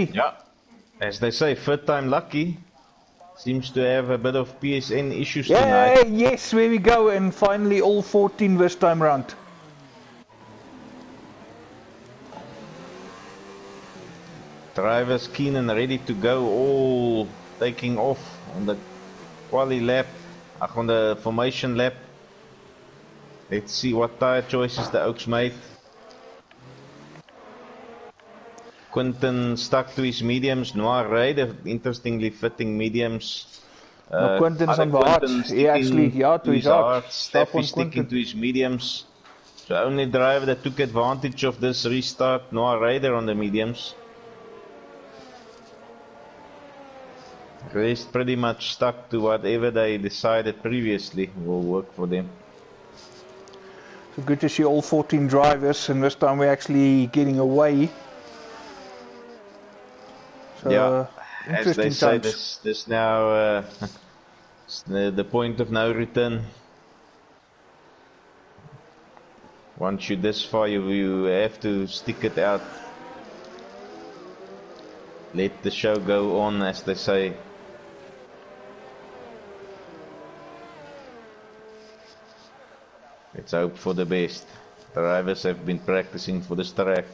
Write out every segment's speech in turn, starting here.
Yeah, as they say, third time lucky. Seems to have a bit of PSN issues tonight. Yes, there we go, and finally all 14 this time round. Drivers keen and ready to go, all taking off on the quali lap, on the formation lap. Let's see what tyre choices the Oaks made. Quinton stuck to his mediums. Noir Raider, interestingly fitting mediums. Quinton's on the arts. He actually, to his arts. Steffi sticking to his mediums. The only driver that took advantage of this restart, Noir Raider on the mediums. The rest pretty much stuck to whatever they decided previously will work for them. So good to see all 14 drivers, and this time we're actually getting away. So, yeah, as they say, this now the point of no return. Once you're this far, you have to stick it out. Let the show go on, as they say. Let's hope for the best. Drivers have been practicing for this track.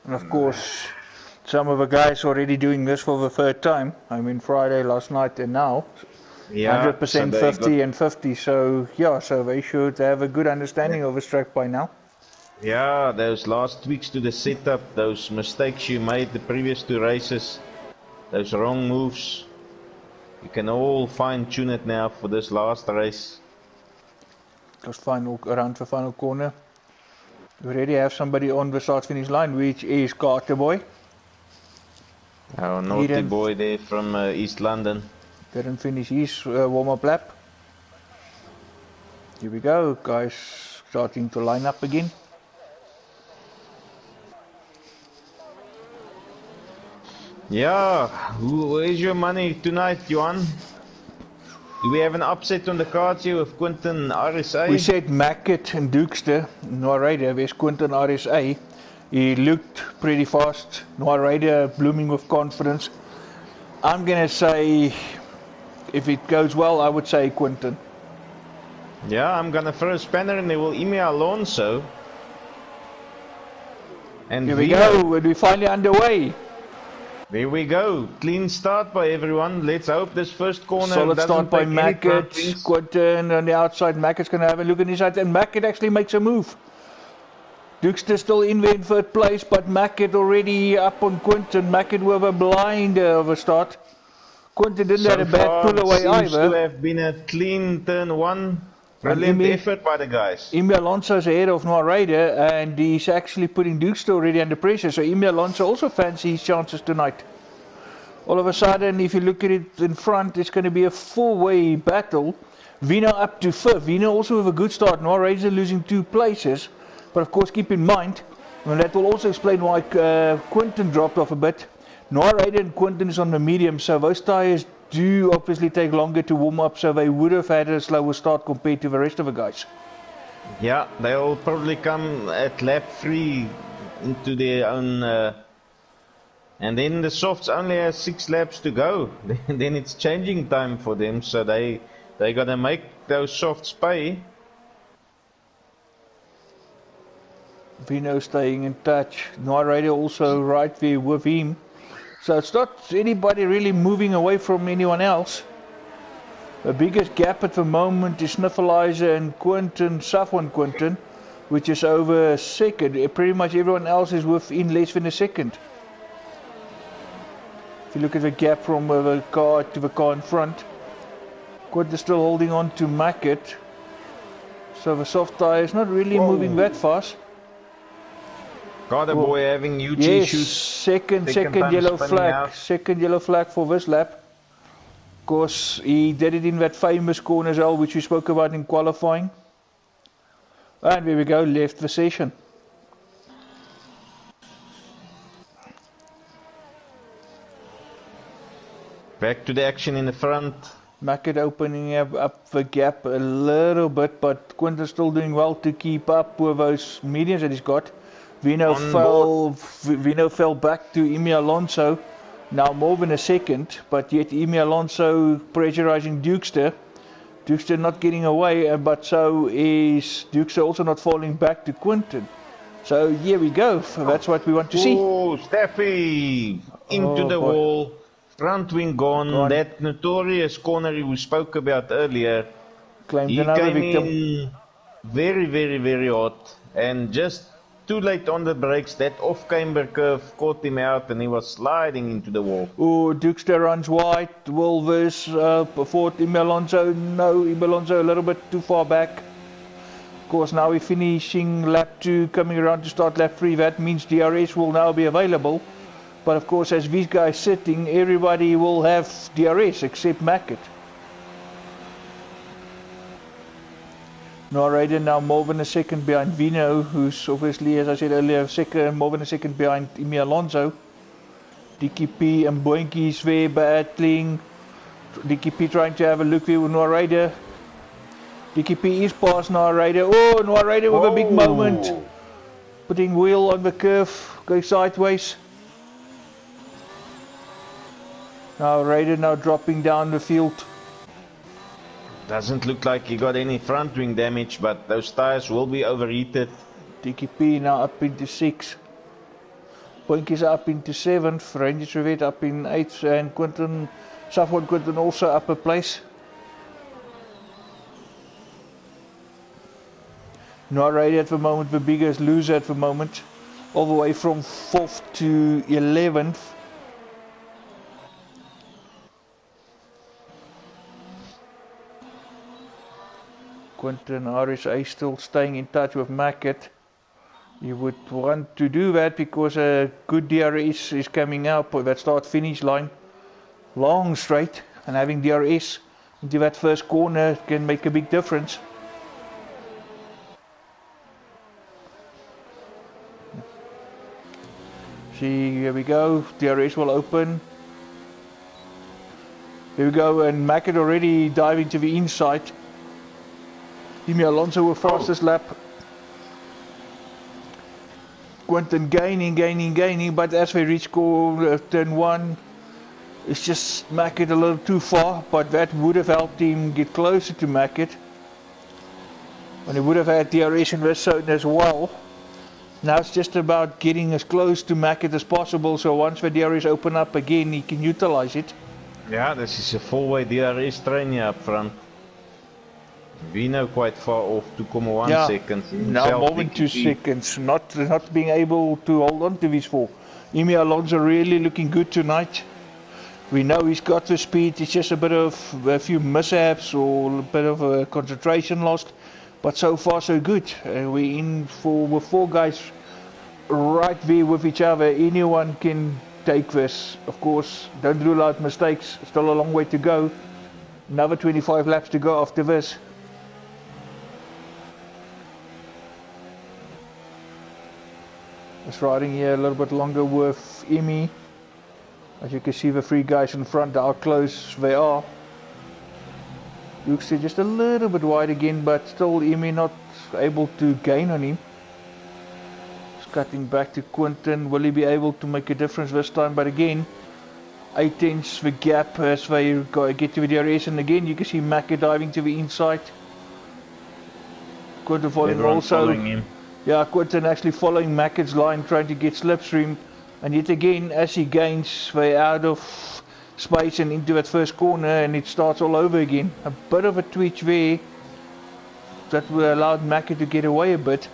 And of course, some of the guys already doing this for the third time. I mean, Friday, last night, and now. Yeah, 100% so 50 and 50. So, yeah, so they should have a good understanding of this track by now. Yeah, those last tweaks to the setup, those mistakes you made the previous two races, those wrong moves, you can all fine-tune it now for this last race. Just final around the final corner. We already have somebody on the start-finish line, which is Carter Boy. Our naughty boy there from East London. Didn't finish his warm-up lap. Here we go, guys starting to line up again. Yeah, where's your money tonight, Johan? Do we have an upset on the cards here with Quinton RSA? We said Mackett and Dukester. Noir Raider, where's Quinton RSA? He looked pretty fast. Noir Raider blooming with confidence. I'm going to say, if it goes well, I would say Quinton. Yeah, I'm going to throw a spanner and they will email Alonso. And here we go, we're finally underway. There we go. Clean start by everyone. Let's hope this first corner solid start by Mackett. Quinton on the outside. Mackett's going to have a look at his side, and Mackett actually makes a move. Dukester still in there in third place, but Mackett already up on Quinton. Mackett with a blinder of a start. Quinton didn't have a bad pull away either. Seems to have been a clean turn one. Brilliant effort by the guys. Emi Alonso's ahead of Noir Raider, and he's actually putting Dukester already under pressure. So Emi Alonso also fancies his chances tonight. All of a sudden, if you look at it in front, it's going to be a four-way battle. Vino up to fifth. Vino also with a good start. Noir Raider losing 2 places. But of course, keep in mind, and that will also explain why Quinton dropped off a bit. Noir Raider and Quinton is on the medium, so those tyres do obviously take longer to warm up, so they would have had a slower start compared to the rest of the guys. Yeah, they'll probably come at lap 3 into their own, and then the softs only has 6 laps to go. Then it's changing time for them, so they gotta make those softs pay. Vino staying in touch. Noir Raider also right there with him. So it's not anybody really moving away from anyone else. The biggest gap at the moment is Sniffleiser and Quinton, Safwan Quinton, which is over a second. Pretty much everyone else is within less than a second. If you look at the gap from the car to the car in front, Quinton still holding on to Mackett. So the soft tyre is not really moving that fast. Carter Boy having huge issues. Second yellow flag. Out. Second yellow flag for this lap. Of course, he did it in that famous corner as well, which we spoke about in qualifying. And there we go, left the session. Back to the action in the front. Mackett opening up the gap a little bit, but Quinton's still doing well to keep up with those mediums that he's got. On board. Vino fell back to Emi Alonso. Now more than a second, but yet Emi Alonso pressurizing Dukester. Dukester not getting away, but so is Dukester also not falling back to Quinton. So here we go. That's what we want to see. Oh, Steffi into the boy. wall. Front wing gone. That notorious corner we spoke about earlier. Claimed He another came victim. in very, very, very hot. And just too late on the brakes. That off-camber curve caught him out and he was sliding into the wall. Oh, Dukester runs wide. Wolvers before Emi Alonso. No, Emi Alonso a little bit too far back. Of course, now we're finishing lap 2, coming around to start lap 3. That means DRS will now be available. But of course, as these guys sitting, everybody will have DRS except Mackett. Narrator now more than a second behind Vino, who's obviously, as I said earlier, more than a second behind Emi Alonso. DKP and Boinki's there battling. DKP trying to have a look there with Narrator. DKP is past Narrator. Oh, Narrator with a big moment. Putting wheel on the curve, going sideways. Narrator now dropping down the field. Doesn't look like he got any front wing damage, but those tires will be overheated. DKP now up into 6. Boinki's up into 7th. Ranger Trevette up in 8th. And Quinton, Safwan Quinton also up a place. Narrator at the moment, the biggest loser at the moment. All the way from 4th to 11th. Quinton RSA still staying in touch with Mackett. You would want to do that because a good DRS is coming up for that start-finish line. Long straight, and having DRS into that first corner can make a big difference. See, here we go. DRS will open. Here we go, and Mackett already diving to the inside. Emi Alonso with fastest lap. Quinton gaining, but as we reach turn 1, it's just Mackett a little too far, but that would have helped him get closer to Mackett. And he would have had DRS in this zone as well. Now it's just about getting as close to Mackett as possible, so once the DRS open up again, he can utilize it. Yeah, this is a full-way DRS train here up front. Vino quite far off, 2.1 seconds. Now more than 2 seconds, not being able to hold on to these 4. Emi Alonso really looking good tonight. We know he's got the speed, it's just a few mishaps or a bit of a concentration lost. But so far so good. We're in with 4 guys right there with each other. Anyone can take this. Of course, don't rule out mistakes. Still a long way to go. Another 25 laps to go after this. Just riding here a little bit longer with Emi. As you can see, the 3 guys in front, how close they are. Dukester just a little bit wide again, but still Emi not able to gain on him. Just cutting back to Quinton. Will he be able to make a difference this time? But again, 8 the gap as they get to the DRS, and again you can see Mackett diving to the inside. Quinton following him. Yeah, Quinton actually following Mackett's line, trying to get slipstream, and yet again as he gains, they're out of space and into that first corner, and it starts all over again. A bit of a twitch there that allowed Mackett to get away a bit.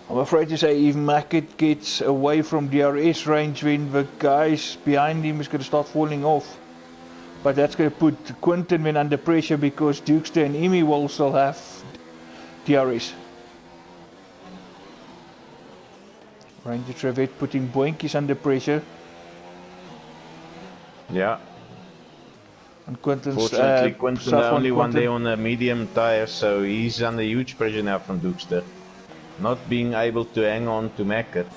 I'm afraid to say if Mackett gets away from DRS range, then the guys behind him is going to start falling off. But that's going to put Quinton then under pressure because Dukester and Emi will still have DRS. Ranger Trevette putting Boinkies under pressure. Yeah. And Quinton's fortunately, Quinton the only one there on a medium tire, so he's under huge pressure now from Dukester. Not being able to hang on to Mackett.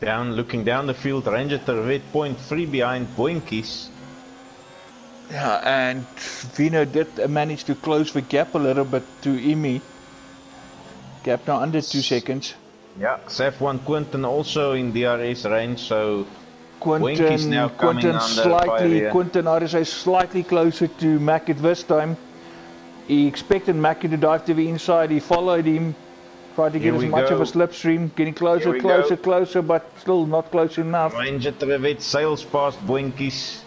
Looking down the field, Ranger Tervet 0.3 behind Boinkies. Yeah, and Vino did manage to close the gap a little bit to Imi. Gap now under 2 seconds. Yeah, Saf1 Quinton also in DRS range, so Boinkies now coming under fire here. Quinton RSA slightly closer to Mackett this time. He expected Mackett to dive to the inside, he followed him, tried to get as much of a slipstream, getting closer, but still not close enough. Ranger Tervet sails past Boinkies.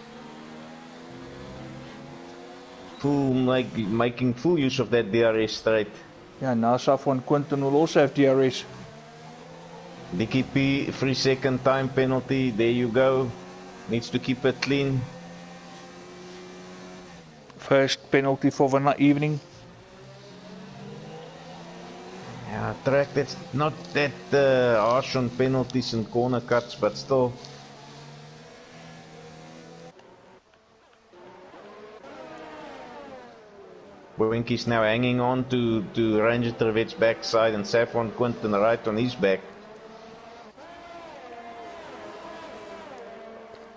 Making full use of that DRS straight. Yeah, now Saf1 Quinton will also have DRS. Nicky P, 3-second time penalty, there you go. Needs to keep it clean. First penalty for the evening. Yeah, track that's not that harsh on penalties and corner cuts, but still. Boinkies now hanging on to Ranger Tervet's backside and Saf1 Quinton right on his back.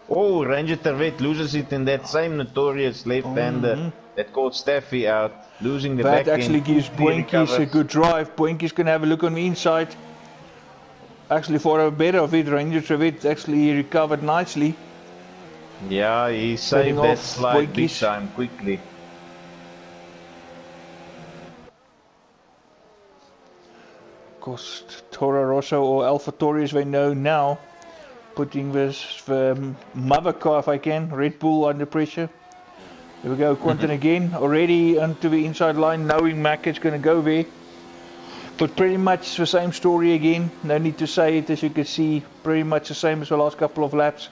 Oh, Ranger Tervet loses it in that same notorious left-hander that caught Staffy out, losing the back end. That actually gives Boinkies a good drive. Boinkies can have a look on the inside. Actually, for a better of it, Ranger Tervet actually recovered nicely. Yeah, he saved that slide big time, quickly. Of course, Toro Rosso or Alfa Tauri as we know now, putting this mother car, if I can, Red Bull under pressure. Here we go, Quinton again, already onto the inside line, knowing Mackett's going to go there. But pretty much the same story again, no need to say it, as you can see, pretty much the same as the last couple of laps.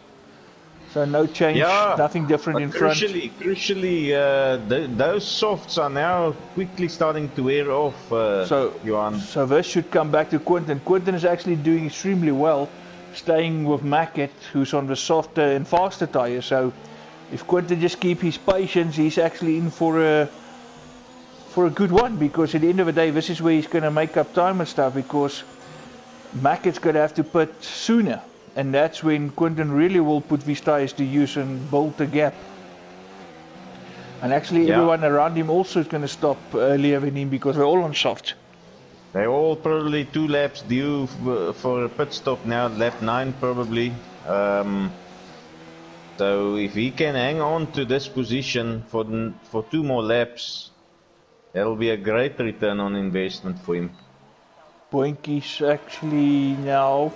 So no change, nothing different in front. Crucially, those softs are now quickly starting to wear off, Johan. So this should come back to Quinton. Quinton is actually doing extremely well, staying with Mackett, who's on the softer and faster tyres. So if Quinton just keeps his patience, he's actually in for a good one, because at the end of the day, this is where he's going to make up time and stuff, because Mackett's going to have to pit sooner. And that's when Quinton really will put these tyres to use and build the gap. And actually everyone around him also is going to stop earlier than him, because we're all on soft. They're all probably 2 laps due for a pit stop now, lap 9 probably. So if he can hang on to this position for 2 more laps, that'll be a great return on investment for him. Boinkies actually now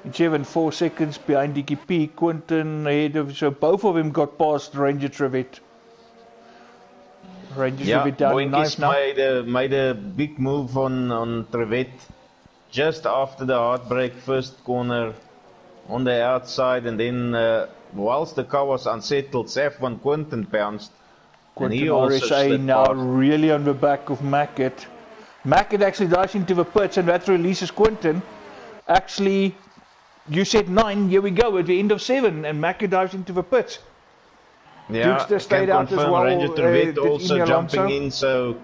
in 7.4 seconds behind DKP, Quinton ahead of, so both of them got past Ranger Tervet. Ranger Tervet down in 9th now. Made a big move on Tervet just after the hard brake first corner on the outside, and then whilst the car was unsettled, Saf1 Quinton bounced. Quinton RSA now really on the back of Mackett. Mackett actually dives into the pits, and that releases Quinton. Actually, you said 9, here we go, at the end of 7, and Mackett dives into the pits. Yeah, Dukester stayed out as well. Ranger Tervet also jumping in, so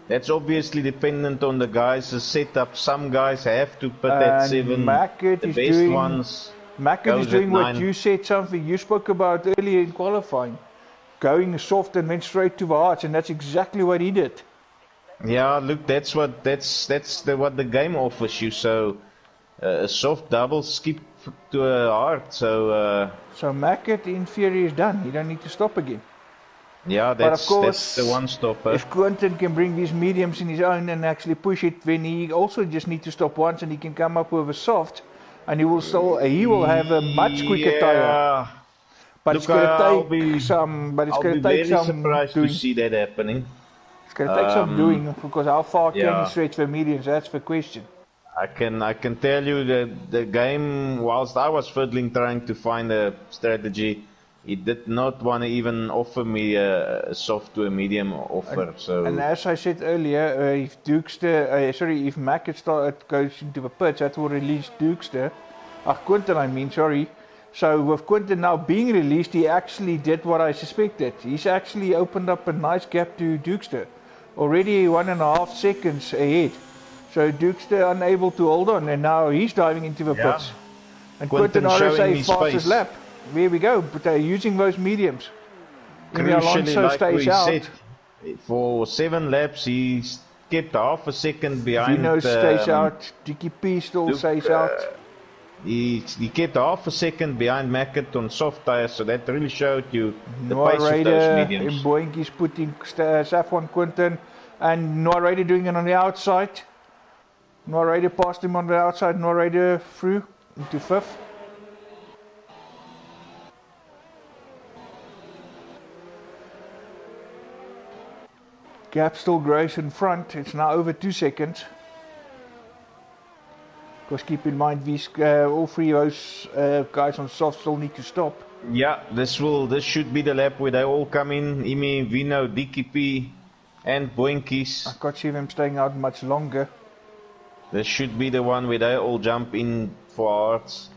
that's obviously dependent on the guys' setup. Some guys have to pit at 7, Mackett the is best doing, ones. Mackett is doing what you said, something you spoke about earlier in qualifying. Going soft and went straight to the hearts, and that's exactly what he did. Yeah, look, that's what the game offers you. So a soft double skip to a hard. So Mackett in theory is done. You don't need to stop again. Yeah, that's the one stopper. If Quinton can bring these mediums in his own and actually push it, then he also just needs to stop once, and he can come up with a soft, and he will have a much quicker tire. But it's going to take some. But it's going to take some. I'll be very surprised to see that happening. It's going to take some doing, because how far can he stretch the mediums? That's the question. I can tell you that the game, whilst I was fiddling trying to find a strategy, it did not want to even offer me a soft to a medium offer. And as I said earlier, if Mackett goes into the pits, that will release Dukester. Quinton, I mean, sorry. So with Quinton now being released, he actually did what I suspected. He's actually opened up a nice gap to Dukester. Already 1.5 seconds ahead. So Dukester unable to hold on, and now he's diving into the pits. And Quinton showing RSA his fastest pace. lap. There we go, but they're using those mediums. Emil Crucially, Alonso like stays we out. said, for 7 laps he kept half a second behind Vino stays out. Dickie P still Duke, stays out. he kept half a second behind Mackett on soft tyres, so that really showed you the Noah pace of those Raider mediums. in Boinki's putting Safwan Quinton, and Noah Raider doing it on the outside. Noah Raider passed him on the outside. Noah Raider through into 5th. Gap still grows in front. It's now over 2 seconds. Because keep in mind, these all 3 of those guys on soft still need to stop. Yeah, this should be the lap where they all come in. Imi, Vino, DKP and Boinkies. I can't see them staying out much longer. This should be the one where they all jump in for hearts.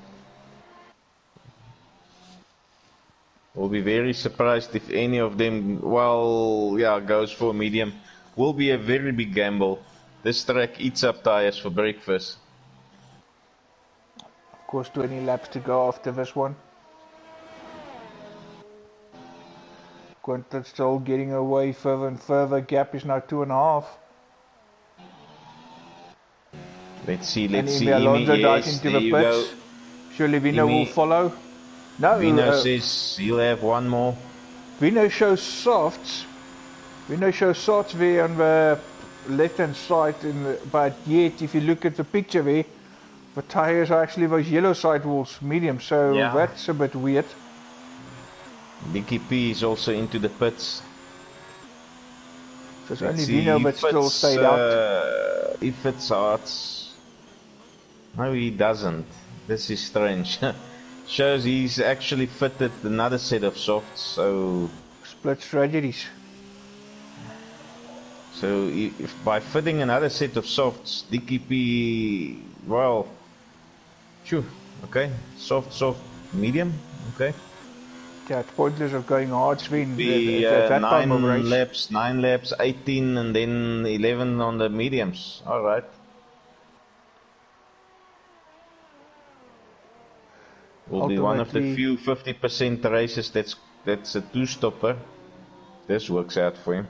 We'll be very surprised if any of them, well, yeah, goes for medium. Will be a very big gamble. This track eats up tires for breakfast. Of course, 20 laps to go after this one. Quinton still getting away further and further. Gap is now 2.5. Let's see. And Alonso dives into the pits. Surely Vino will follow. No, Vino says he'll have one more. Vino shows softs. Vino shows softs there on the left hand side, but yet if you look at the picture there, the tires are actually those yellow sidewalls, medium, so yeah, that's a bit weird. Dickie P is also into the pits. So it's only Vino that still stayed out. He fits hearts. No, he doesn't. This is strange. Shows he's actually fitted another set of softs, so... Split strategies. So if by fitting another set of softs, DKP, well, sure, okay, soft, medium, okay. Yeah, it's pointless of going hard swing at that time of race. 9 laps, 18 and then 11 on the mediums, alright. Will be one of the few 50% races that's a 2-stopper. This works out for him.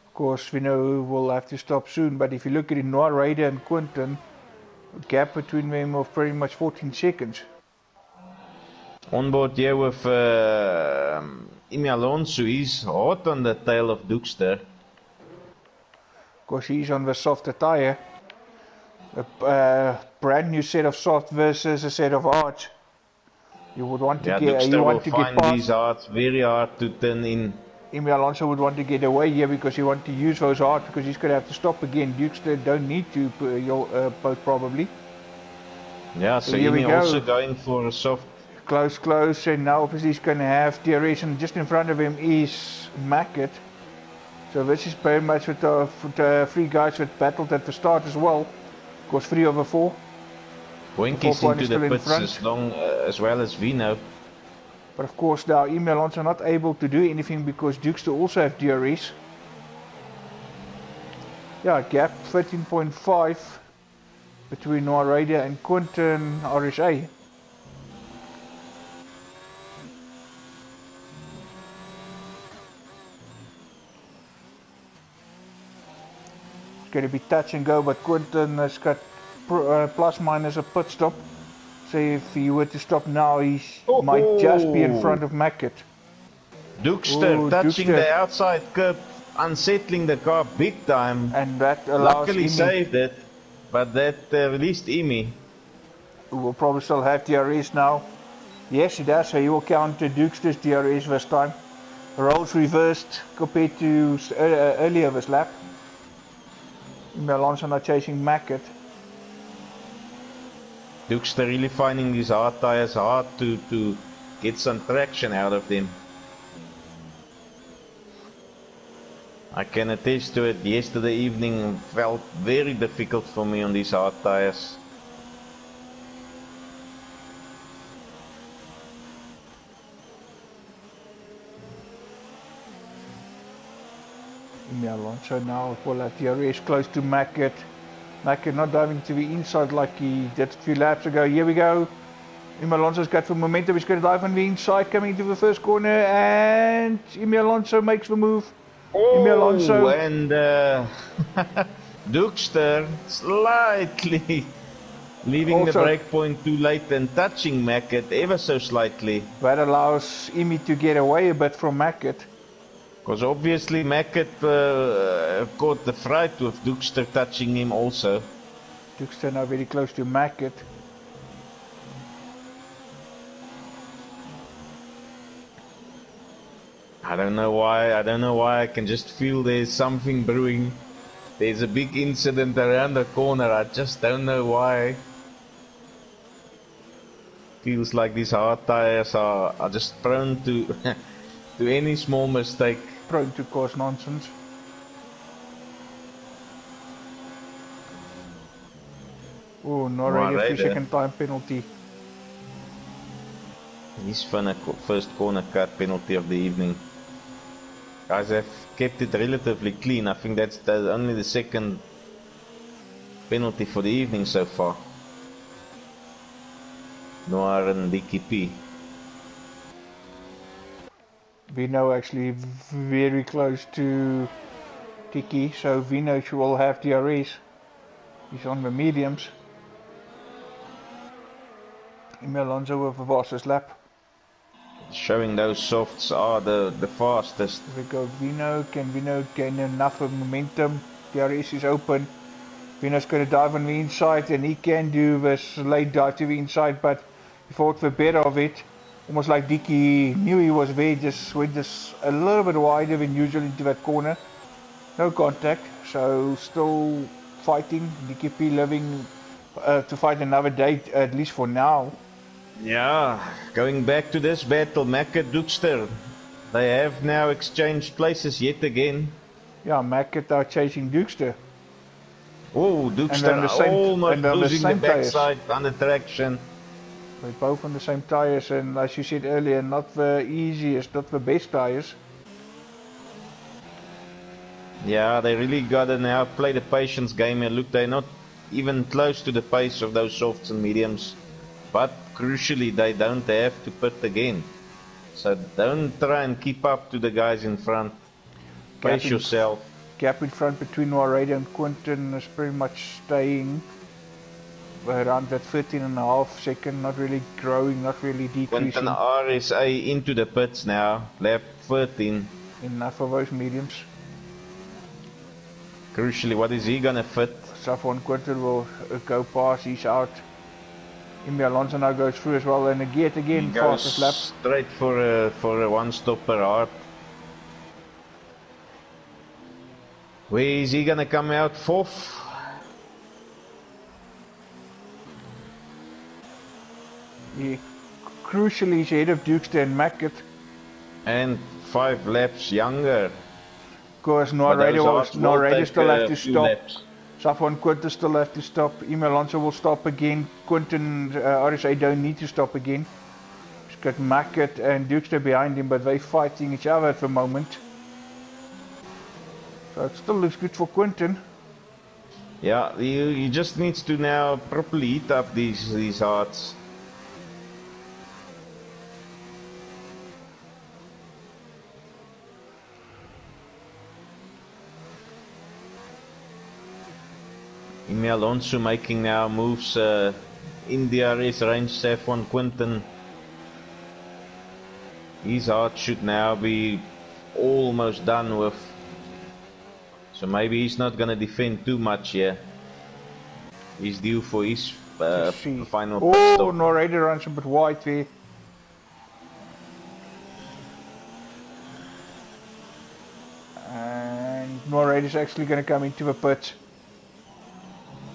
Of course, we know we'll have to stop soon, but if you look at it, Noah Raider and Quinton, gap between them of pretty much 14 seconds. On board here with Imi Alonso, he's hot on the tail of Dukester. Of course, he's on the softer tire. A brand new set of soft versus a set of hard. You would want to get. You want to get past these hards very hard to turn in. Imi Alonso would want to get away here because he wants to use those hard because he's going to have to stop again. Dukester don't need to both probably. Yeah, so Imi also going for a soft. Close, and now obviously he's going to have DRS, and just in front of him is Mackett. So this is very much with the 3 guys that battled at the start as well. Of course, 3 over 4. Boinkies into the pits as well as Vino. But of course now Imi Alonso not able to do anything because Dukester also have DRS. Yeah, gap 13.5 between Noah Raider and Quinton RSA. It's going to be touch and go, but Quinton has got plus minus a pit stop. So if he were to stop now, he might just be in front of Mackett. Dukester touching the outside curb, unsettling the car big time. And that allows luckily saved it, but that released Imi. Who will probably still have DRS now. Yes, he does, so he will counter Dukester's DRS this time. Roles reversed compared to earlier this lap. Alonso not chasing Mackett. Dukester really finding these hard tires hard to get some traction out of them. I can attest to it. Yesterday evening felt very difficult for me on these hard tires. Alonso now will have DRS close to Mackett. Mackett not diving to the inside like he did a few laps ago. Here we go. Emil Alonso's got for momentum. He's going to dive on the inside, coming into the first corner, and Emil Alonso makes the move. Emil Alonso and Dukester slightly leaving also, the breakpoint too late and touching Mackett ever so slightly. That allows Emi to get away a bit from Mackett. Because obviously Mackett caught the fright with Dukester touching him also. Dukester now very close to Mackett. I don't know why I can just feel there's something brewing. There's a big incident around the corner, I just don't know why. Feels like these hard tires are just prone to to any small mistake. Prone to cause nonsense. Oh, no radio 3-second time penalty. His first corner cut penalty of the evening. Guys have kept it relatively clean. I think that's only the second penalty for the evening so far. Noir and DKP. Vino actually very close to Tiki, so Vino will have DRS. He's on the mediums. Emil Alonso with the fastest lap. Showing those softs are the fastest. Here we go, Vino. Can Vino gain enough of momentum? DRS is open. Vino's going to dive on the inside, and he can do this late dive to the inside, but he thought the better of it. Almost like Dicky knew he was there, just went just a little bit wider than usual into that corner. No contact, so still fighting. DKP living to fight another day, at least for now. Yeah, going back to this battle, Mackett, Dukester. They have now exchanged places yet again. Yeah, Mackett are chasing Dukester. Oh, Dukester almost losing the backside under traction. They're both on the same tires, and as you said earlier, not the easiest, not the best tires. Yeah, they really gotta now play the patience game, and look, they're not even close to the pace of those softs and mediums. But crucially, they don't have to pit again. So don't try and keep up to the guys in front. Pace yourself. Gap in front between Noirade and Quinton is pretty much staying around that 13.5 second, not really growing, not really decreasing. Quinton RSA into the pits now, lap 13. Enough of those mediums. Crucially, what is he gonna fit? Safwan Quinton will go past, he's out. Emil Alonso now goes through as well, and again fastest lap. Straight for a one stop per hour. Where is he gonna come out fourth? Crucially, he's ahead of Dukester and Mackett. And 5 laps younger. Of course, Noirade still have to stop. Safwan Quinton still have to stop. Emil Alonso will stop again. Quinton RSA don't need to stop again. He's got Mackett and Dukester behind him, but they're fighting each other at the moment. So it still looks good for Quinton. Yeah, he just needs to now properly heat up these hearts. Emil Alonso making now moves in DRS range. Safwan Quinton. His heart should now be almost done with. So maybe he's not gonna defend too much here. He's due for his final pit stop. Oh, Noirade runs a bit wide there. And Noirade is actually gonna come into the pit.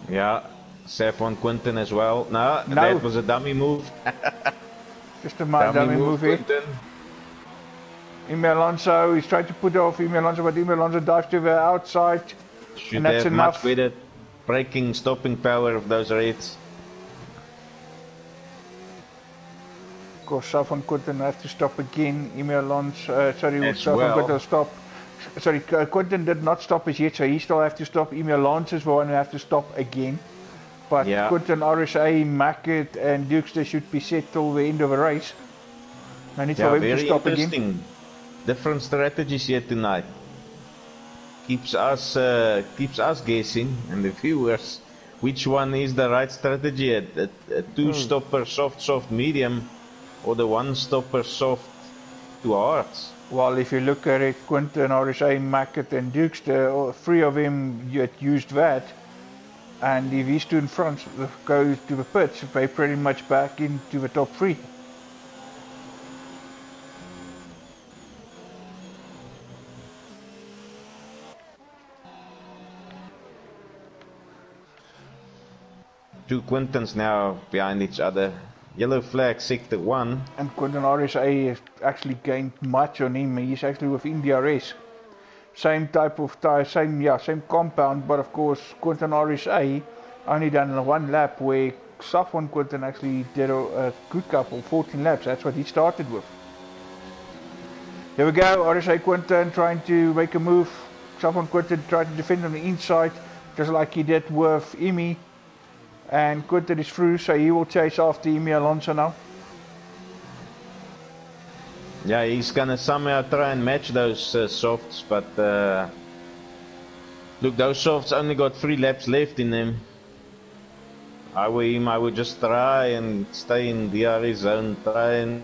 Yeah, Safwan Quinton as well. No, that was a dummy move. Just a dummy move here. Emil Alonso, he's trying to put off Emil Alonso, but Emil Alonso dives to the outside. Should and that's have enough. Much better braking, stopping power of those Reds. Of course, Safwan Quinton has to stop again. Emil Alonso, Safwan Quinton will stop. Sorry, Quinton did not stop as yet, so he still have to stop. Emil Alonso is the one who have to stop again. But Yeah. Quinton, RSA, Mackett and Dukester should be set till the end of the race. No need for Yeah, him to very stop again. interesting. Different strategies here tonight. Keeps us guessing, and the viewers, which one is the right strategy? A two-stopper soft, medium, or the one-stopper soft to hards? Well, if you look at it, Quinton, RSA, Mackett and Dukester, all three of them used that. And if these two in front go to the pits, they pretty much back into the top three. Two Quintons now behind each other. Yellow flag, sector 1. And Quinton RSA has actually gained much on him. He's actually with DRS. Same type of tire, same compound, but of course Quinton RSA only done one lap, where Safwan Quinton actually did a good couple, 14 laps. That's what he started with. There we go, RSA Quinton trying to make a move. Safwan Quinton tried to defend on the inside, just like he did with Emi. And Quinton is through, so he will chase after Emi Alonso now. Yeah, he's gonna somehow try and match those softs, but look, those softs only got 3 laps left in them. I would just try and stay in DRS zone, try and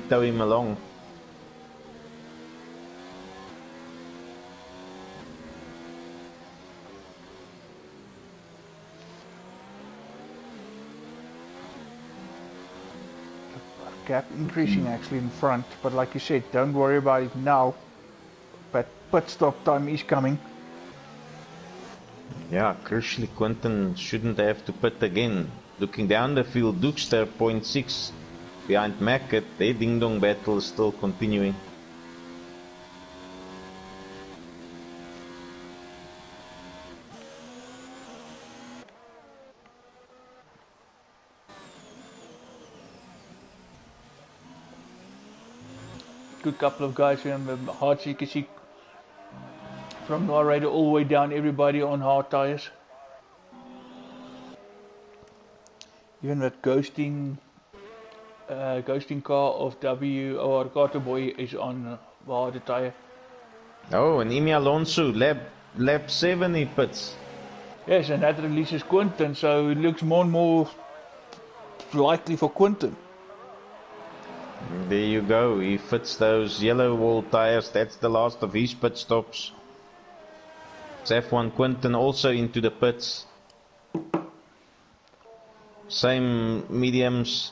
tow him along. Gap increasing actually in front, but like you said, don't worry about it now. But pit stop time is coming. Yeah, crucially Quinton shouldn't have to pit again. Looking down the field, Dukester 0.6 behind Mackett. Their ding-dong battle is still continuing. Good couple of guys here on the hard, you can see from Noir Raider all the way down, everybody on hard tires. Even that ghosting car of W or Carter Boy is on harder tire. Oh, and Emi Alonso, lap 7 he pits. Yes, and that releases Quinton, so it looks more and more likely for Quinton. There you go, he fits those yellow wall tires. That's the last of his pit stops. F1 Quinton also into the pits. Same mediums.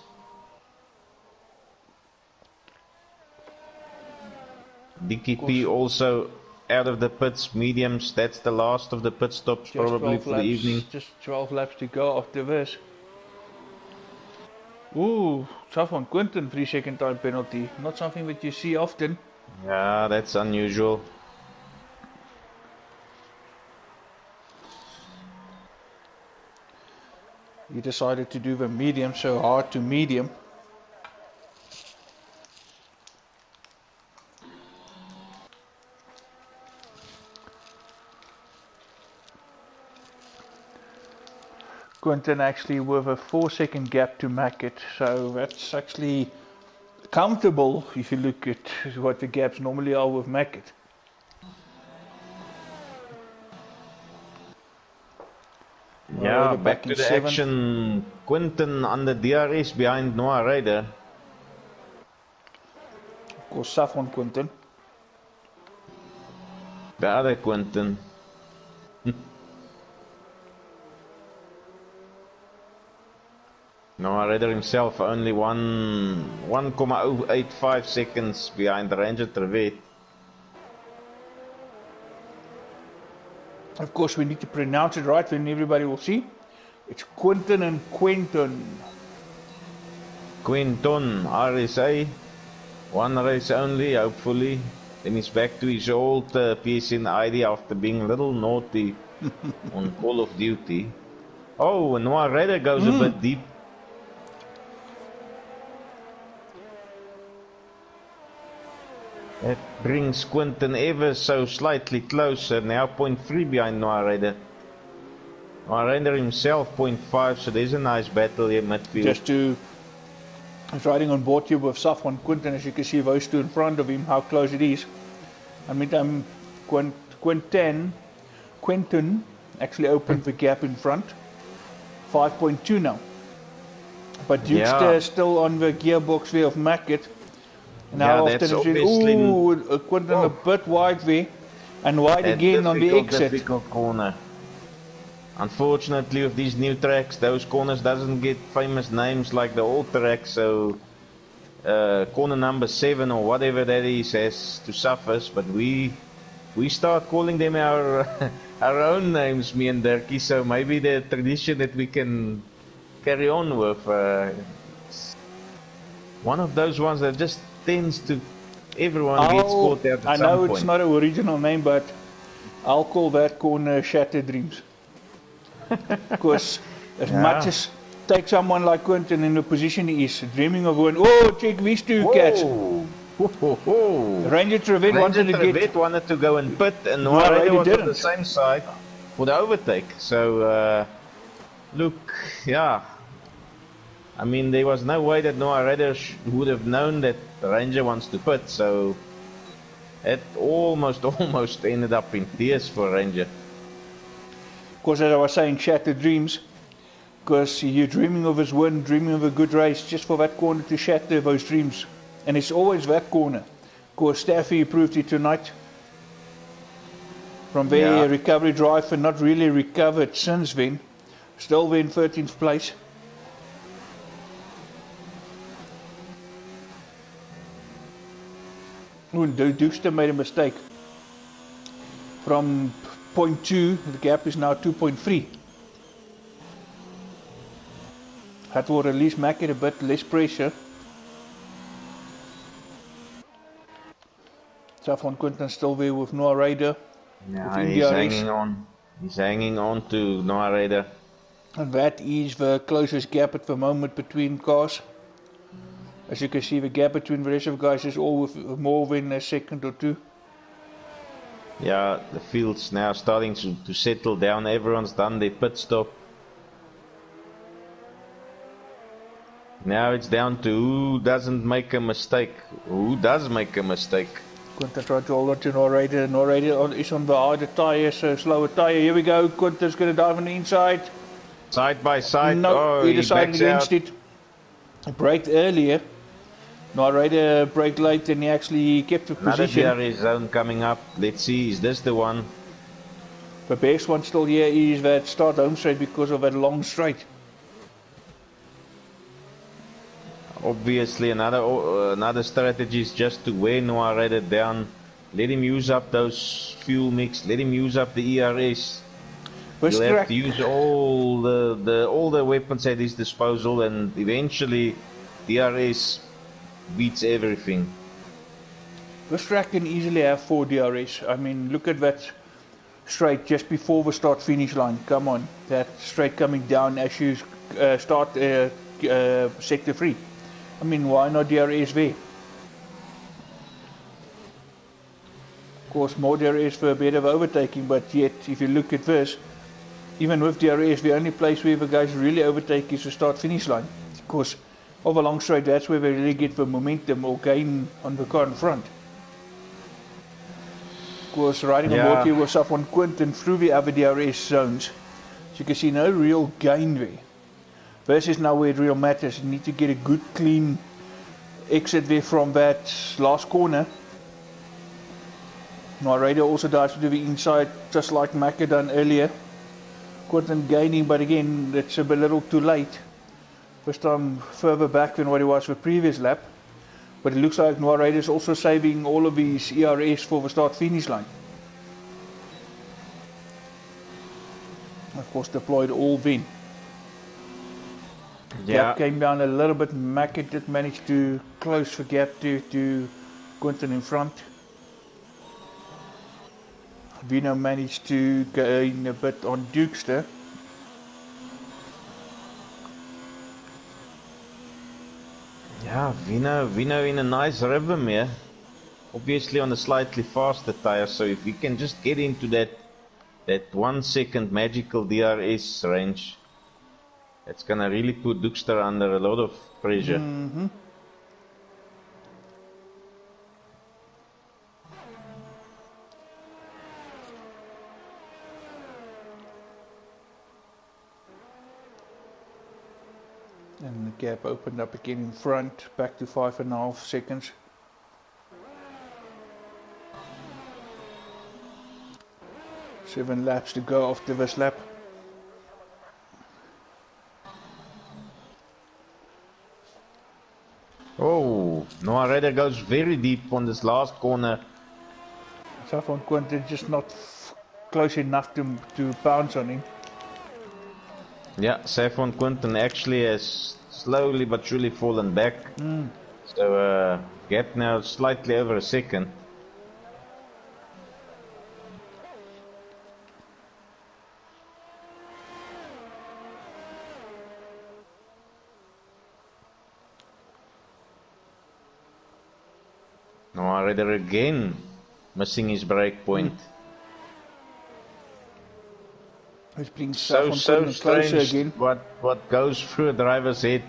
DKP also out of the pits, mediums. That's the last of the pit stops, Just probably for laps, the evening. Just 12 laps to go after this. Ooh, tough on Quinton, 3-second time penalty. Not something that you see often. Yeah, that's unusual. He decided to do the medium, so hard to medium. Quinton actually with a 4-second gap to Mackett, so that's actually comfortable if you look at what the gaps normally are with Mackett. Yeah, back to the action. Quinton under DRS behind Noir Raider. Of course, Safwan Quinton. The other Quinton. Noir Raider himself only 1.085 seconds behind the Ranger Trevette. Of course, we need to pronounce it right, then everybody will see. It's Quinton and Quinton. Quinton, RSA. One race only, hopefully. Then he's back to his old PSN ID after being a little naughty on Call of Duty. Oh, Noir Raider goes a bit deep. That brings Quinton ever so slightly closer, now 0.3 behind Noir Raider. Rainer himself 0.5, so there's a nice battle here midfield. Just to, he's riding on board here with Safwan Quinton, as you can see those two in front of him, how close it is. I mean, Quinton actually opened the gap in front, 5.2 now. But Dukester is still on the gearbox way of Mackett. Now after the Quinton a bit wide there, and wide again on the exit. Difficult corner. Unfortunately, with these new tracks, those corners doesn't get famous names like the old tracks, so corner number 7 or whatever that is has to suffer. But we start calling them our our own names, me and Dirkie. So maybe the tradition that we can carry on with. One of those ones that just tends to everyone gets caught out at some point. I know it's not an original name, but I'll call that corner Shattered Dreams. Because as much as take someone like Quinton in the position he is, dreaming of going, oh, check these two cats. Ranger Trevette wanted to go and pit, and Noirade was on the same side for the overtake. So, look, yeah. I mean, there was no way that Noirade would have known that Ranger wants to pit, so it almost ended up in tears for Ranger. Of course, as I was saying, Shattered Dreams, because you're dreaming of his win, dreaming of a good race, just for that corner to shatter those dreams. And it's always that corner. Of course, Staffy proved it tonight. From their recovery drive, and not really recovered since then. Still there in 13th place. Dukester made a mistake. From 0.2, the gap is now 2.3. That will release Mackett a bit less pressure. Safwan Quinton still there with Noah Raider. Yeah, he's hanging on. He's hanging on to Noah Raider. And that is the closest gap at the moment between cars. As you can see, the gap between the rest of the guys is all with more than a second or two. Yeah, the field's now starting to settle down. Everyone's done their pit stop. Now it's down to who doesn't make a mistake. Who does make a mistake? Quinton tried to hold on to Norrader. Norrader is on the harder tyre, so slower tyre. Here we go. Quinton's going to dive on the inside. Side by side. No, he decided against it. He braked earlier. Norrader braked late, and he actually kept the position. Another DRS zone coming up. Let's see, is this the one? The best one still here is that start home straight because of that long straight. Obviously, another strategy is just to wear Norrader down. Let him use up those fuel mix. Let him use up the ERS. He'll have to use all the weapons at his disposal, and eventually DRS beats everything. This track can easily have 4 DRS. I mean, look at that straight just before the start finish line. Come on, that straight coming down as you start sector 3. I mean, why not DRS there? Of course, more DRS for a bit of overtaking, but yet, if you look at this, even with DRS, the only place where the guys really overtake is the start finish line. Of course, over long straight, that's where they really get the momentum or gain on the car in front. Of course, riding on board here with Safwan Quinton through the other DRS zones. So you can see no real gain there. This is now where it real matters. You need to get a good clean exit there from that last corner. Norrader also dives to the inside, just like Macca done earlier. Quinton gaining, but again, it's a little too late. First time further back than what he was for the previous lap. But it looks like Norrader is also saving all of his ERS for the start finish line. Of course, deployed all then. Gap came down a little bit. Macca did manage to close the gap to Quinton in front. Vino managed to gain a bit on Dukester. Yeah, Vino in a nice rhythm here. Obviously on a slightly faster tire, so if he can just get into that that 1 second magical DRS range. It's gonna really put Dookster under a lot of pressure. Mm-hmm. And the gap opened up again in front, back to 5.5 seconds. Seven laps to go after this lap. Oh, Noah Ryder goes very deep on this last corner. Safon Quinton just not close enough to bounce on him. Yeah, Saffron Quinton actually has slowly but surely fallen back. So gap now slightly over a second. Noah Ryder again missing his break point. He's being So closer strange again. what goes through a driver's head.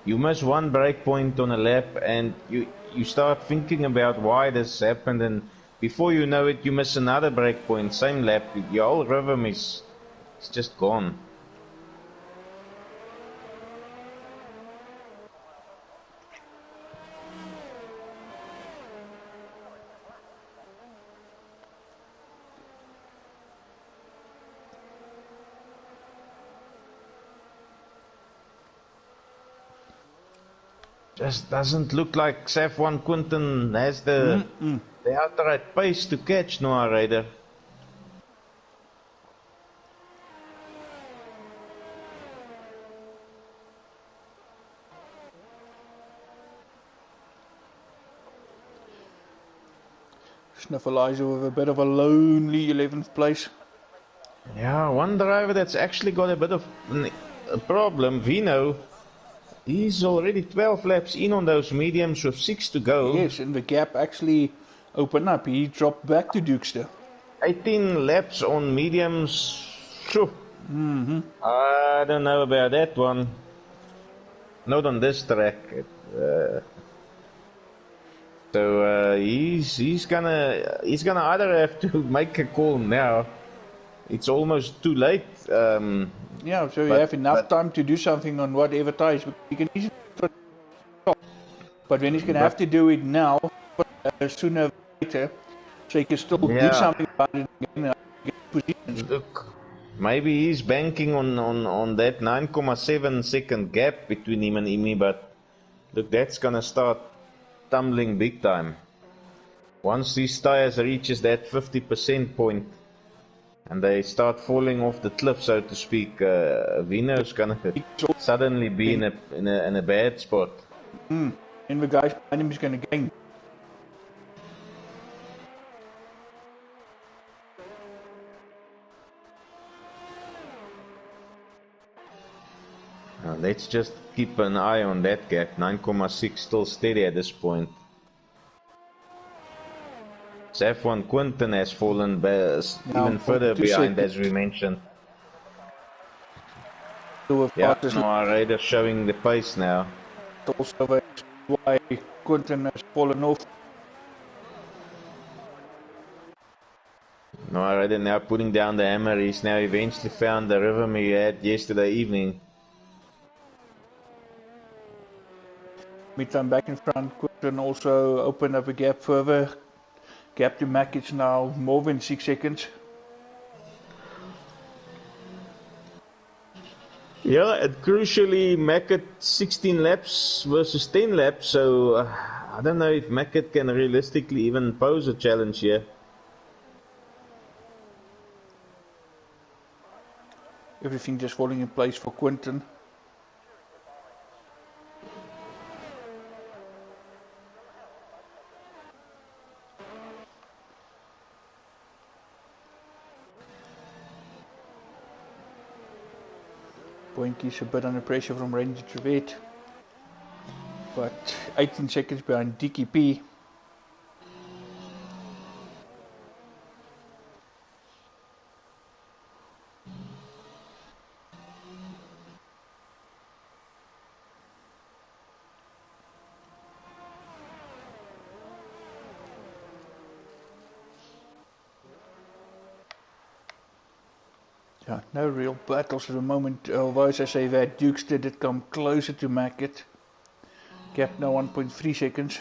You miss one break point on a lap and you start thinking about why this happened, and before you know it you miss another break point, same lap. Your whole rhythm is just gone. Just doesn't look like Safwan Quinton has the outright pace to catch Noah Ryder. Snuffleiser with a bit of a lonely 11th place. Yeah, one driver that's actually got a bit of a problem, Vino. He's already 12 laps in on those mediums with 6 to go. Yes, and the gap actually opened up. He dropped back to Dookster. 18 laps on mediums. Phew. I don't know about that one. Not on this track. So he's gonna either have to make a call now. It's almost too late. Yeah, so you have enough time to do something on whatever tires. You can easily stop. But when he's going to have to do it now, sooner or later, so he can still do something about it again. Look, maybe he's banking on that 9.7 second gap between him and Imi, but look, that's going to start tumbling big time. Once these tires reaches that 50% point, and they start falling off the cliff, so to speak, Vino's gonna suddenly be in a bad spot. And the guy behind him is gonna gain. Let's just keep an eye on that gap. 9.6 still steady at this point. Safwan Quinton has fallen even further behind, as we mentioned. Yeah, Noah Ryder showing the pace now. Also why Quinton has fallen off. Noah Ryder now putting down the hammer. He's now eventually found the rhythm he had yesterday evening. Mid-time back in front, Quinton also opened up a gap further. Gap to Mac is now more than 6 seconds. Yeah, and crucially, Mac at 16 laps versus 10 laps, so I don't know if Mackett can realistically even pose a challenge here. Everything just falling in place for Quinton. Boinky's a bit under pressure from Ranger Trevette, but 18 seconds behind DKP. Yeah, no real battles at the moment, although as I say that Dukester did come closer to Mackett. Gap now 1.3 seconds.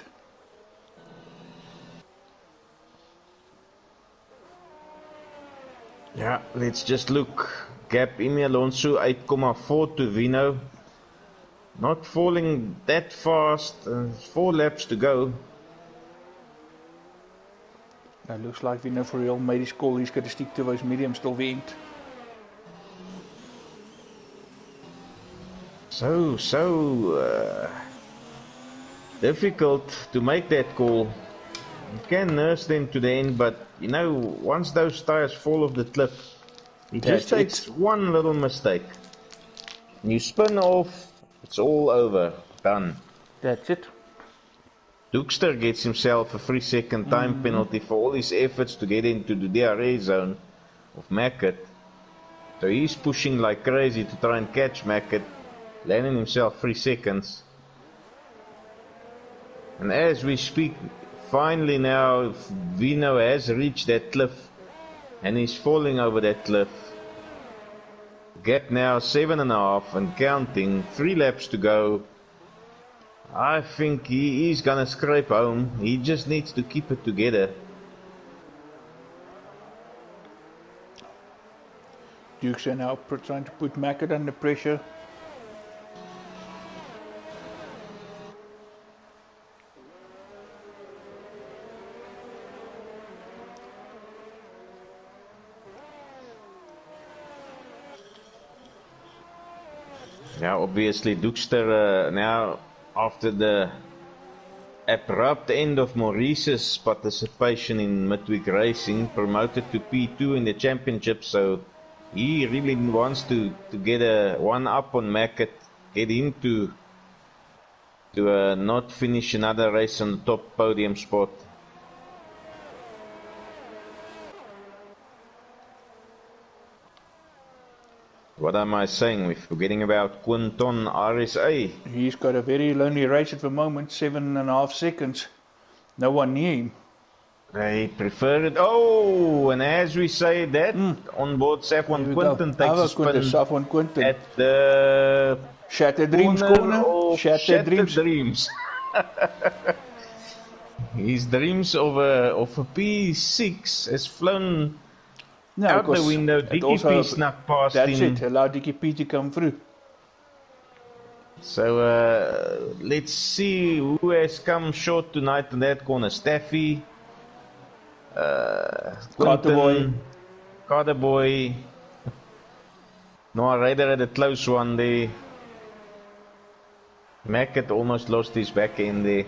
Yeah, let's just look. Gap Imi Alonso 8.4 to Vino. Not falling that fast. 4 laps to go. It looks like Vino for real made his call. He's got to stick to those mediums till the end. So difficult to make that call. You can nurse them to the end, but you know, once those tires fall off the cliff, it's one little mistake. You spin off, it's all over, done. That's it. Dukester gets himself a 3-second time penalty for all his efforts to get into the DRA zone of Mackett. So he's pushing like crazy to try and catch Mackett, landing himself 3 seconds. And as we speak, finally now Vino has reached that cliff and he's falling over that cliff. Gap now 7.5 and counting, 3 laps to go. I think he's gonna scrape home. He just needs to keep it together. Dukes are now trying to put Mackett under pressure. Yeah, obviously Dukester now, after the abrupt end of Maurice's participation in midweek racing, promoted to P2 in the championship, so he really wants to get a one up on Mackett, get him to not finish another race on the top podium spot. What am I saying? We're forgetting about Quinton RSA. He's got a very lonely race at the moment, 7.5 seconds. No one near him. They prefer it. Oh, and as we say that, on board Safwan Quinton takes a spin at the Shattered Dreams corner. Shattered Dreams. His dreams of a P6 has flown out the window. DKP snuck past him. That's it, allowed DKP to come through. So let's see who has come short tonight in that corner. Staffy, Carterboy. Noah Ryder had a close one there. Mackett almost lost his back end there.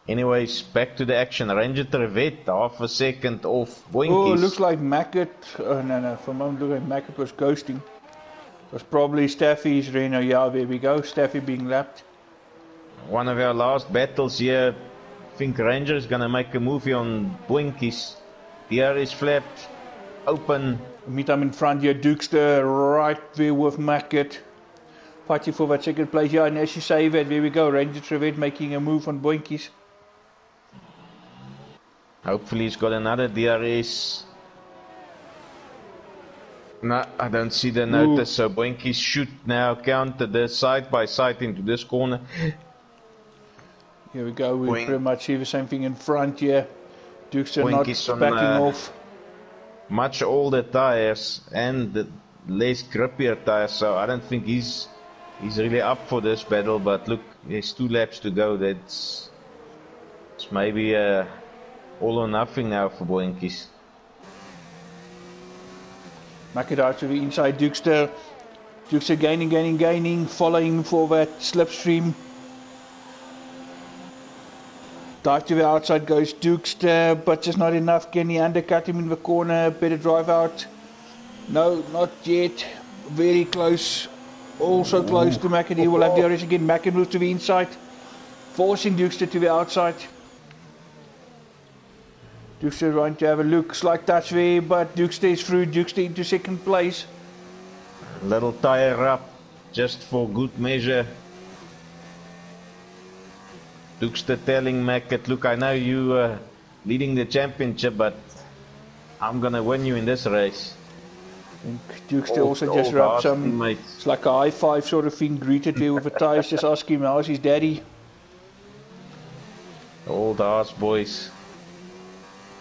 Anyways, back to the action. Ranger Trevette, half a second off Boinkies. Oh, looks like Mackett. Oh, no. For a moment, looked like Mackett was ghosting. It was probably Staffy's Reno. Yeah, there we go. Staffy being lapped. One of our last battles here. I think Ranger is going to make a move here on Boinkies. DRS flapped, open. Meet him in front here. Dukester right there with Mackett. Fighting for that second place. Yeah, and as you say that, there we go. Ranger Trevette making a move on Boinkies. Hopefully he's got another DRS. No, I don't see the notice. So Boinkies should now counter the side by side into this corner. Here we go. We pretty much see the same thing in front here. Dukester not backing off. Much older tires and the less grippier tires. So I don't think he's really up for this battle. But look, there's 2 laps to go. It's maybe all or nothing now for Boinkies. Mackett out to the inside. Dukester gaining, following for that slipstream. Dive to the outside goes Dukester, but just not enough. Can he undercut him in the corner? Better drive out. No, not yet. Very close. Also close to Mackett. He will have DRS again. Mackett moves to the inside, forcing Dukester to the outside. Dukester trying to have a look, slight touch there, but Dukester is through. Dukester into second place. Little tire up, just for good measure. Dukester telling Mackett, look, I know you leading the championship, but I'm gonna win you in this race. And Duke still also just rubbed some, teammates. it's like a high five sort of thing, greeted me with the ties, just ask him how's his daddy. Old ass boys.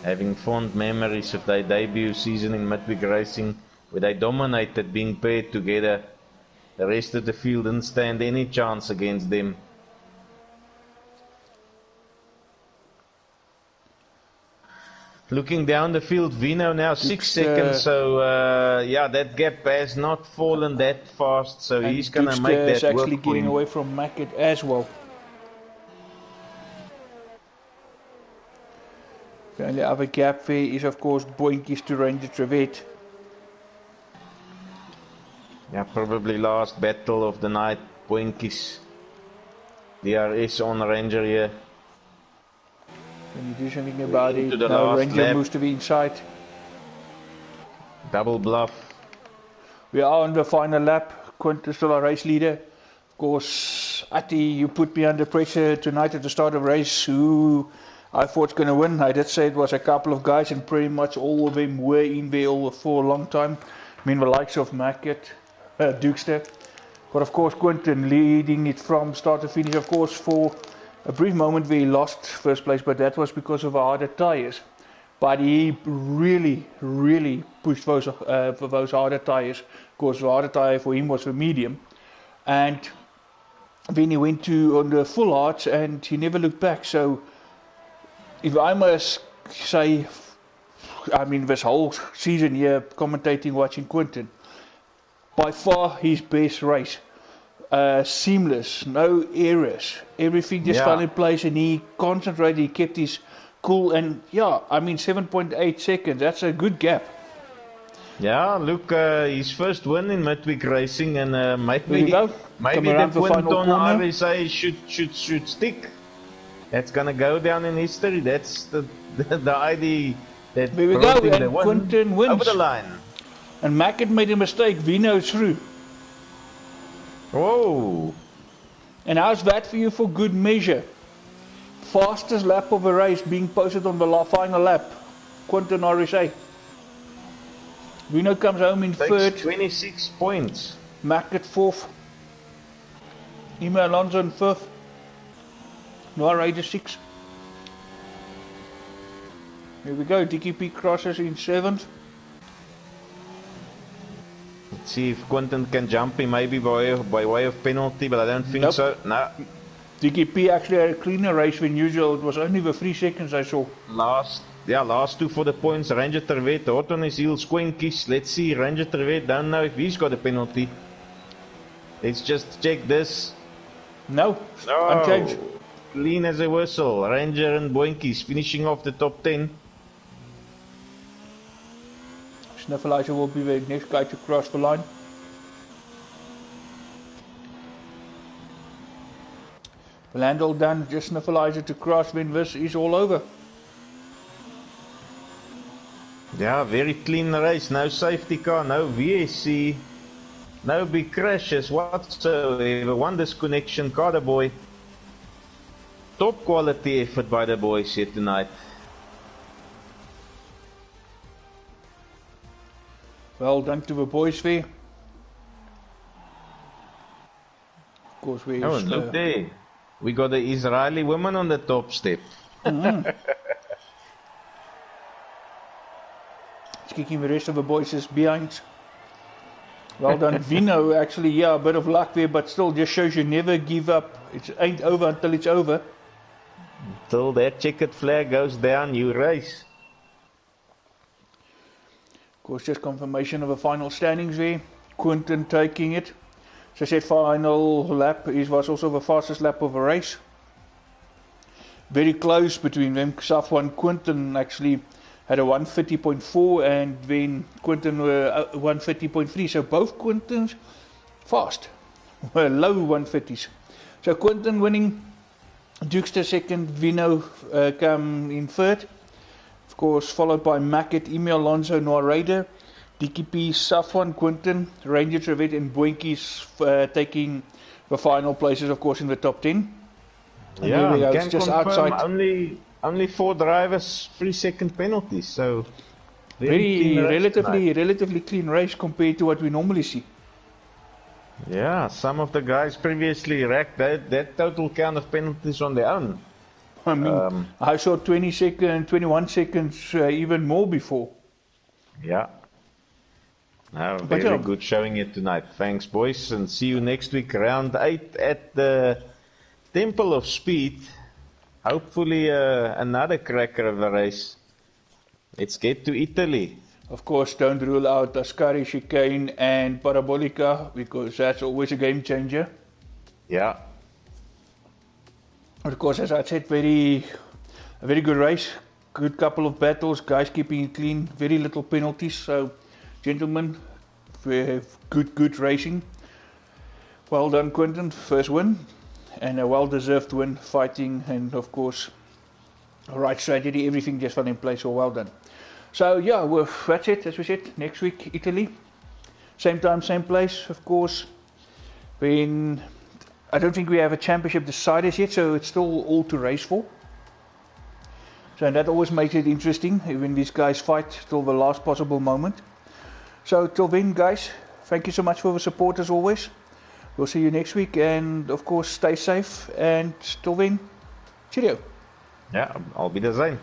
Having fond memories of their debut season in Midweek racing, where they dominated being paired together. The rest of the field didn't stand any chance against them. Looking down the field, Vino now 6 seconds, so yeah, that gap has not fallen that fast, so he's gonna make that is actually work for getting him. away from Mackett as well. The only other gap there is of course Boinkies to Ranger Trevette. Yeah, probably last battle of the night, Boinkies. DRS on Ranger here. Can you do something about it? The Now last Ranger lap. moves to the inside. Double bluff. We are on the final lap. Quinton still our race leader. Of course, Attie, you put me under pressure tonight at the start of the race. Who I thought's going to win. I did say it was a couple of guys, and pretty much all of them were in there for a long time. I mean, the likes of Mackett, Dukester. But of course, Quinton leading it from start to finish. Of course, for a brief moment we lost first place, but that was because of harder tyres. But he really pushed those for those harder tyres. Of course, the harder tyre for him was the medium, and then he went to on the full hards, and he never looked back. So, if I must say, I mean, this whole season here, commentating, watching Quinton, by far his best race. Seamless, no errors, everything just fell in place, and he concentrated, he kept his cool, and yeah, I mean 7.8 seconds, that's a good gap. Yeah, look, his first win in Midweek racing, and maybe the Quinton RSA should stick. That's gonna go down in history. That's the idea that there we go, and Quinton wins over the line. And Mackett made a mistake, Vino's through. Whoa! And how's that for you for good measure? Fastest lap of a race being posted on the final lap. Quinton RSA. Vino comes home in third. 26 points. Mackett fourth. Ema Alonso in fifth. Noah Ryder 6. Here we go, DKP crosses in 7th. Let's see if Quinton can jump him, maybe by way of penalty, but I don't think so. No. DKP actually had a cleaner race than usual. It was only the 3 seconds I saw. Last two for the points. Ranger Trevette hot on his heels, Quinkies. Let's see, Ranger Trevette, don't know if he's got a penalty. Let's just check this. No, unchanged. Clean as a whistle. Ranger and Boinkies finishing off the top 10. Snuffleizer will be the next guy to cross the line. The land all done, just Snuffleizer to cross when this is all over. Yeah, very clean race. No safety car, no VSC, no big crashes whatsoever. One disconnection, car the boy. Top quality effort by the boys here tonight. Well done to the boys there. Of course, we look there. We got the Israeli woman on the top step. It's kicking the rest of the boys is behind. Well done, Vino. Actually, yeah, a bit of luck there, but still just shows you never give up. It ain't over until it's over. Until that checkered flag goes down, you race. Of course, just confirmation of the final standings there. Quinton taking it. As I said, final lap was also the fastest lap of the race. Very close between them. Safwan Quinton actually had a 130.4 and then Quinton were 130.3. So both Quintons fast. Were low 130s. So Quinton winning. Dukester second. Vino come in third. Of course, followed by Mackett, Emil Alonso, Noah Ryder, DKP, Safwan, Quinton, Ranger Trevette, and Boinkies taking the final places, of course, in the top 10. And yeah, it's just outside. Only 4 drivers, 3-second penalties. So Very clean race tonight. relatively clean race compared to what we normally see. Yeah, some of the guys previously racked that total count of penalties on their own. I mean, I saw 20 seconds, 21 seconds, even more before. Yeah. No, very good showing it tonight. Thanks, boys, and see you next week, round 8 at the Temple of Speed. Hopefully another cracker of a race. Let's get to Italy. Of course, don't rule out Ascari, Chicane and Parabolica, because that's always a game changer. Yeah. Of course, as I said, a very good race. Good couple of battles, guys keeping it clean, very little penalties. So, gentlemen, we have good racing. Well done, Quentin, first win. And a well-deserved win, fighting, and of course, right strategy, everything just fell in place, so well done. So yeah, well, that's it, as we said, next week, Italy. Same time, same place, of course. I don't think we have a championship decided yet, so it's still all to race for. So that always makes it interesting, when these guys fight till the last possible moment. So till then, guys, thank you so much for the support as always. We'll see you next week, and of course, stay safe, and till then, cheerio. Yeah, I'll be the same.